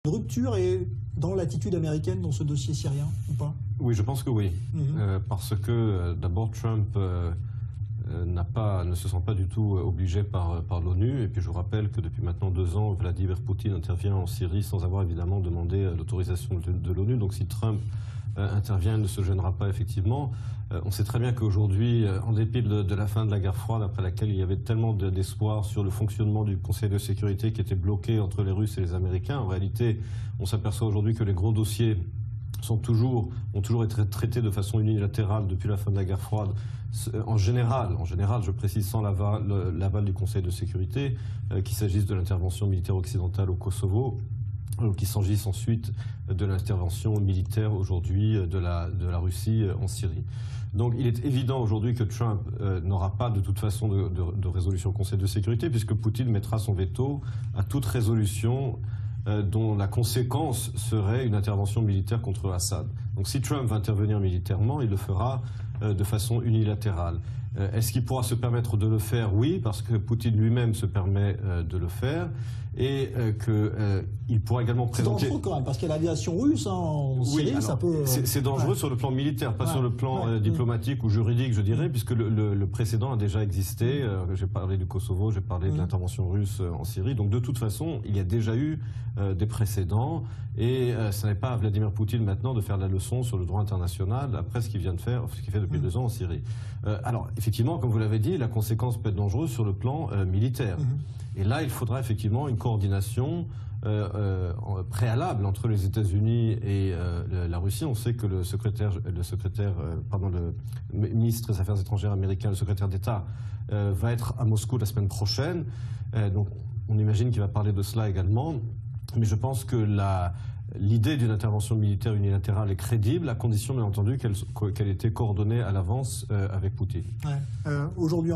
Une rupture dans l'attitude américaine dans ce dossier syrien, ou pas? Oui, je pense que oui. Parce que d'abord, Trump ne se sent pas du tout obligé par l'ONU. Et puis je vous rappelle que depuis maintenant 2 ans, Vladimir Poutine intervient en Syrie sans avoir évidemment demandé l'autorisation de l'ONU. Donc si Trump intervient, il ne se gênera pas effectivement. On sait très bien qu'aujourd'hui, en dépit de la fin de la guerre froide, après laquelle il y avait tellement d'espoir sur le fonctionnement du Conseil de sécurité qui était bloqué entre les Russes et les Américains, en réalité, on s'aperçoit aujourd'hui que les gros dossiers ont toujours été traités de façon unilatérale depuis la fin de la guerre froide. En général, je précise, sans l'aval du Conseil de sécurité, qu'il s'agisse de l'intervention militaire occidentale au Kosovo, qu'il s'agisse ensuite de l'intervention militaire aujourd'hui de la Russie en Syrie. Donc il est évident aujourd'hui que Trump n'aura pas de toute façon de résolution au Conseil de sécurité, puisque Poutine mettra son veto à toute résolution dont la conséquence serait une intervention militaire contre Assad. Donc si Trump va intervenir militairement, il le fera de façon unilatérale. Est-ce qu'il pourra se permettre de le faire? Oui, parce que Poutine lui-même se permet de le faire, et qu'il pourra également présenter... C'est dangereux quand même, parce qu'il y a l'aviation russe en Syrie, oui, ça peut... C'est dangereux sur le plan militaire, pas sur le plan diplomatique ou juridique, je dirais, puisque le précédent a déjà existé. J'ai parlé du Kosovo, j'ai parlé de l'intervention russe en Syrie. Donc de toute façon, il y a déjà eu des précédents, et ce n'est pas à Vladimir Poutine maintenant de faire la leçon sur le droit international après ce qu'il vient de faire, ce qu'il fait depuis 2 ans en Syrie. Alors effectivement, comme vous l'avez dit, la conséquence peut être dangereuse sur le plan militaire. Et là, il faudra effectivement une coordination préalable entre les États-Unis et la Russie. On sait que le ministre des Affaires étrangères américain, le secrétaire d'État, va être à Moscou la semaine prochaine. Donc on imagine qu'il va parler de cela également. Mais je pense que l'idée d'une intervention militaire unilatérale est crédible, à condition bien entendu qu'elle ait été coordonnée à l'avance avec Poutine. Aujourd'hui